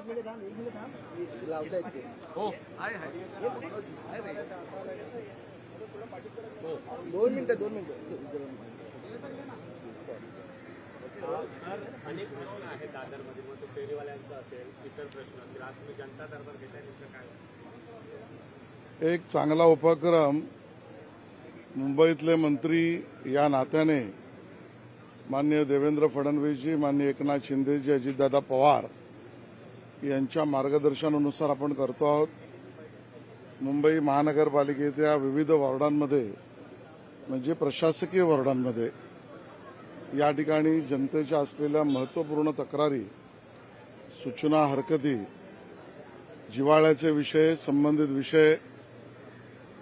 हो आहे आहे 2 मिनिटं सर अनेक प्रश्न आहेत दादरमध्ये मग तो फेरीवाल्यांचा असेल इतर प्रश्न असतील आज तुम्ही जनता दरबार घेताय नेमकं काय एक चांगला उपक्रम मुंबईतले मंत्री या नात्याने माननीय देवेंद्र फडणवीसजी, माननीय एकनाथ शिंदेजी, अजितदादा पवार यांच्या मार्गदर्शनानुसार आपण करतो आहोत. मुंबई महानगरपालिकेच्या विविध वॉर्डांमध्ये म्हणजे प्रशासकीय वॉर्डांमध्ये या ठिकाणी जनतेच्या असलेल्या महत्त्वपूर्ण तक्रारी, सूचना, हरकती, जिव्हाळ्याचे विषय, संबंधित विषय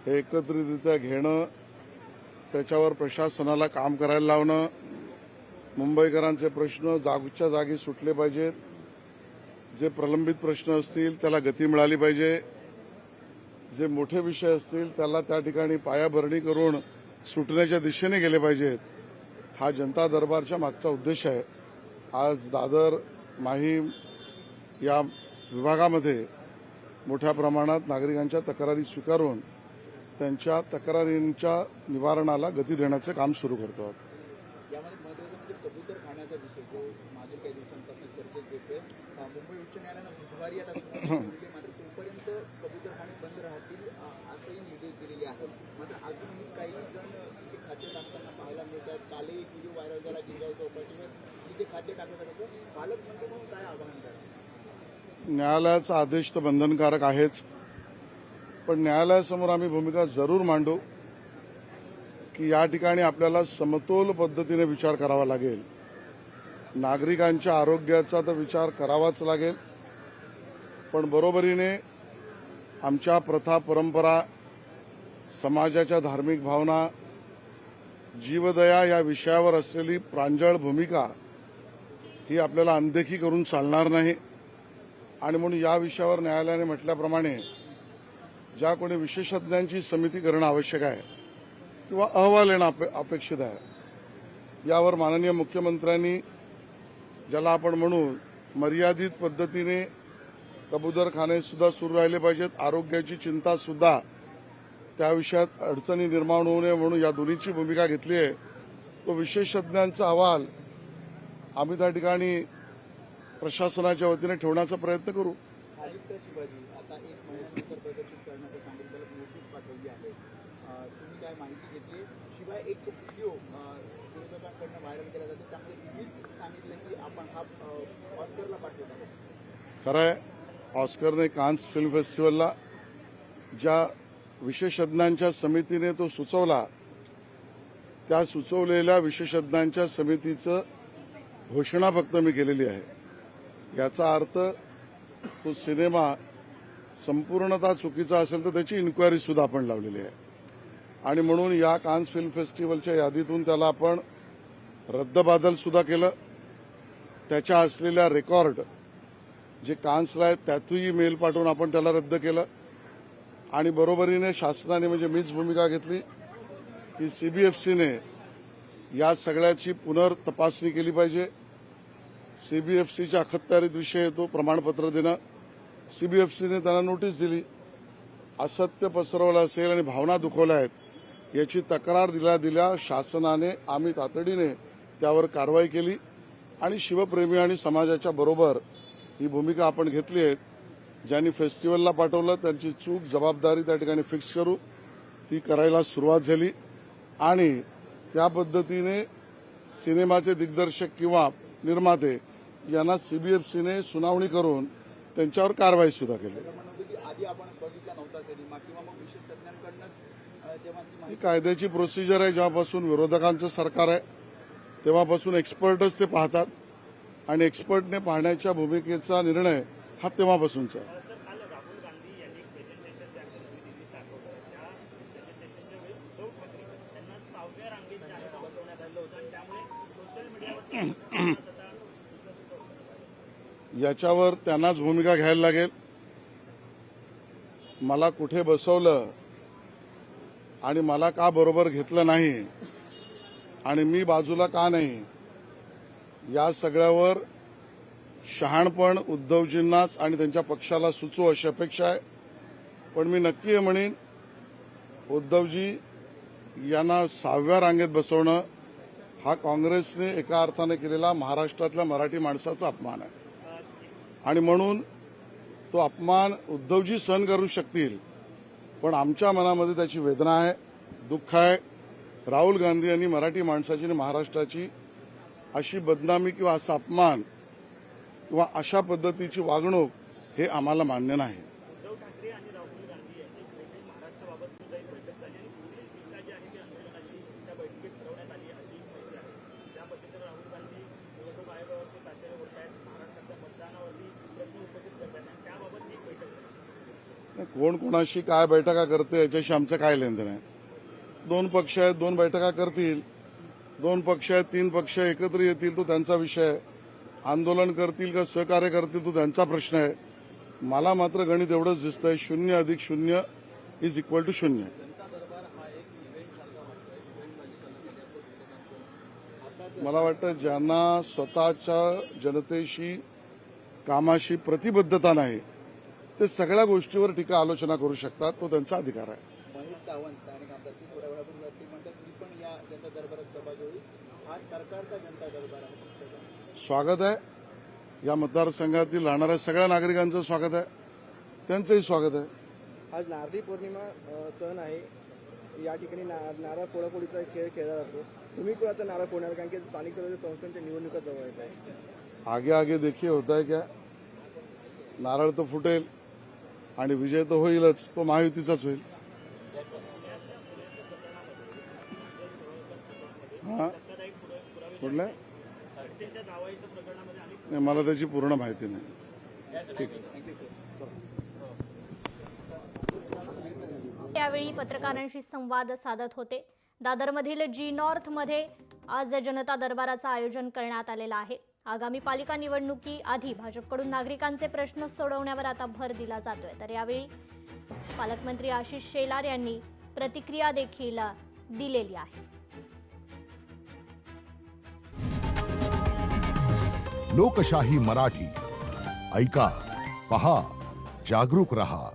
हे एकत्रितरित्या घेणं, त्याच्यावर प्रशासनाला काम करायला लावणं, मुंबईकरांचे प्रश्न जागच्या जागी सुटले पाहिजेत, जे प्रलंबित प्रश्न असतील त्याला गती मिळाली पाहिजे, जे मोठे विषय असतील त्याला त्या ठिकाणी पायाभरणी करून सुटण्याच्या दिशेने गेले पाहिजेत. हा जनता दरबारच्या मागचा उद्देश आहे. आज दादर, माहीम या विभागामध्ये मोठ्या प्रमाणात नागरिकांच्या तक्रारी स्वीकारून त्यांच्या तक्रारींच्या निवारणाला गती देण्याचे काम सुरू करतो आहोत. यामध्ये महत्त्वाचं म्हणजे कबूतर खाण्याचा विषय जो मागील काही दिवसांपासून चर्चेत येतोय. मुंबई उच्च न्यायालयानं बुधवारी आता मात्र तोपर्यंत कबूतर खाणे बंद राहतील असेही निर्देश दिलेले आहेत. मात्र अजूनही काही जण तिथे खाद्य टाकताना पाहायला मिळतात. कालही एक व्हिडिओ व्हायरल झाला गिरगाव चौपाटीवर तिथे खाद्य टाकलं जात होतं. पालकमंत्री म्हणून काय आवाहन करा? न्यायालयाचा आदेश तर बंधनकारक आहेच, पण न्यायालयासमोर आम्ही भूमिका जरूर मांडू की या ठिकाणी आपल्याला समतोल पद्धतीने विचार करावा लागेल. नागरिकांच्या आरोग्याचा तर विचार करावाच लागेल, पण बरोबरीने आमच्या प्रथा, परंपरा, समाजाच्या धार्मिक भावना, जीवदया या विषयावर असलेली प्रांजळ भूमिका ही आपल्याला अनदेखी करून चालणार नाही. आणि म्हणून या विषयावर न्यायालयाने म्हटल्याप्रमाणे ज्या कोणी विशेषज्ञांची समिती करणं आवश्यक आहे किंवा अहवाल येणं अपेक्षित आहे, यावर माननीय मुख्यमंत्र्यांनी, ज्याला आपण म्हणू मर्यादित पद्धतीने कबूतरखाने सुद्धा सुरू राहिले पाहिजेत, आरोग्याची चिंता सुद्धा त्या विषयात अडचणी निर्माण होऊ नये म्हणून या दोन्हीची भूमिका घेतली आहे. तो विशेषज्ञांचा अहवाल आम्ही त्या ठिकाणी प्रशासनाच्या वतीने ठेवण्याचा प्रयत्न करू. आदित्य शिवाजी आता एक महिन्यानंतर प्रदर्शित करण्याचं सांगितलं, नोटीस पाठवली आहे. तुम्ही काय माहिती घेतली? शिवाय एक व्हिडिओ विरोधकांकडनं व्हायरल केला जातो, त्यामध्ये तुम्हीच सांगितलं की आपण हा ऑस्करला पाठवत आहोत. खरं आहे, ऑस्करने कान्स फिल्म फेस्टिवलला ज्या विशेषज्ञांच्या समितीने तो सुचवला, त्या सुचवलेल्या विशेषज्ञांच्या समितीचं घोषणा फक्त मी केलेली आहे. याचा अर्थ तो सिनेमा संपूर्णतः चुकीचा असेल तर त्याची इन्क्वायरी सुद्धा आपण लावलेली आहे. आणि म्हणून या कान्स फिल्म फेस्टिवलच्या यादीतून त्याला आपण रद्दबादल सुद्धा केलं. त्याच्या असलेल्या रेकॉर्ड जे कान्सला आहेत त्यातही मेल पाठवून आपण त्याला रद्द केलं. आणि बरोबरीने शासनाने म्हणजे मीच भूमिका घेतली की सीबीएफसीने या सगळ्याची पुनर्तपासणी केली पाहिजे. सीबीएफसीच्या अखत्यारीत विषय येतो, प्रमाणपत्र देणं. सीबीएफसीने त्यांना नोटीस दिली, असत्य पसरवलं असेल आणि भावना दुखवल्या आहेत याची तक्रार दिल्या शासनाने आम्ही तातडीने त्यावर कारवाई केली आणि शिवप्रेमी आणि समाजाच्या बरोबर ही भूमिका आपण घेतली आहे. ज्यांनी फेस्टिवलला पाठवलं त्यांची चूक, जबाबदारी त्या ठिकाणी फिक्स करू, ती करायला सुरुवात झाली. आणि त्या पद्धतीने सिनेमाचे दिग्दर्शक किंवा निर्माते यांना सीबीएफसीने सुनावणी करून त्यांच्यावर कारवाई सुद्धा केली. आधी आपण बघितला नव्हता सिनेमा किंवा मग विशेषज्ञांकडूनच जेव्हा ही कायद्याची प्रोसिजर आहे. जेव्हापासून विरोधकांचं सरकार आहे तेव्हापासून एक्सपर्टच ते पाहतात आणि एक्सपर्टने पाहण्याच्या भूमिकेचा निर्णय हा तेव्हापासूनचा आहे. याच्यावर त्यांनाच भूमिका घ्यायला लागेल. मला कुठे बसवलं आणि मला का बरोबर घेतलं नाही आणि मी बाजूला का नाही, या सगळ्यावर शहाणपण उद्धवजींनाच आणि त्यांच्या पक्षाला सुचो अशी अपेक्षा आहे. पण मी नक्की हे म्हणेन, उद्धवजी यांना 6व्या रांगेत बसवणं हा काँग्रेसने एका अर्थाने केलेला महाराष्ट्रातल्या मराठी माणसाचा अपमान आहे. आणि म्हणून तो अपमान उद्धवजी सहन करू शकतील, पण आमच्या मनामध्ये त्याची वेदना आहे, दुःख आहे. राहुल गांधी यांनी मराठी माणसाची आणि महाराष्ट्राची अशी बदनामी किंवा असा अपमान किंवा अशा पद्धतीची वागणूक हे आम्हाला मान्य नाही. उद्धव ठाकरे आणि राहुल गांधी यांची बैठक महाराष्ट्राबाबत सुद्धा एक बैठक झाली आणि पुढील दिशा जी आहे ती आंदोलनाची त्या बैठकीत ठरवण्यात आली अशी माहिती आहे. त्या पद्धतीनं राहुल गांधी निवडणूक आयोगावरती ताशेरे ओढत आहेत, महाराष्ट्रातल्या मतदानावरती प्रश्न उपस्थित करत आहेत आणि त्याबाबत एक बैठक झाली. कोण कोणाशी काय बैठका करते याच्याशी आमचं काय लेनदेन आहे. 2 पक्ष आहेत, 2 बैठका करतील. 2 पक्ष आहेत, 3 पक्ष एकत्र येतील तो त्यांचा विषय आहे. आंदोलन करतील का सहकार्य करतील तो त्यांचा प्रश्न आहे. मला मात्र गणित एवढंच दिसतंय, 0 अधिक 0 इज इक्वल टू 0. मला वाटतं ज्यांना स्वतःच्या जनतेशी कामाशी प्रतिबद्धता नाही ते सगळ्या गोष्टीवर टीका आलोचना करू शकतात, तो त्यांचा अधिकार आहे. महेश सावंत स्थानिक आमदार ती थोड्या वेळापूर्वी म्हणतात मी पण या जनता दरबारात सहभागी होईल. हा सरकारचा जनता दरबार आहे. स्वागत आहे. या मतदारसंघातील राहणाऱ्या सगळ्या नागरिकांचं स्वागत आहे, त्यांचंही स्वागत आहे. आज नारळी पौर्णिमा सण आहे. या ठिकाणी नारळ फोडाफोडीचा एक खेळ खेळला जातो. तुम्ही कोणाचा नारळ फोडणार, कारण की स्थानिक स्वराज्य संस्थांच्या निवडणुका जवळ येत आहे. आगे आगे देखिए होता है क्या. नारळ तर फुटेल आणि विजय तर होईलच, तो महायुतीचाच होईल. हा कुठल्या नाही, मला त्याची पूर्ण माहिती नाही. ठीक आहे. त्यावेळी पत्रकारांशी संवाद साधत होते. दादरमधील जी नॉर्थमध्ये आज जनता दरबाराचं आयोजन करण्यात आलेलं आहे. आगामी पालिका निवडणुकी आधी भाजपकडून नागरिकांचे प्रश्न सोडवण्यावर आता भर दिला जातोय. तर यावेळी पालकमंत्री आशिष शेलार यांनी प्रतिक्रिया देखील दिलेली आहे. लोकशाही मराठी ऐका, पहा, जागरूक रहा.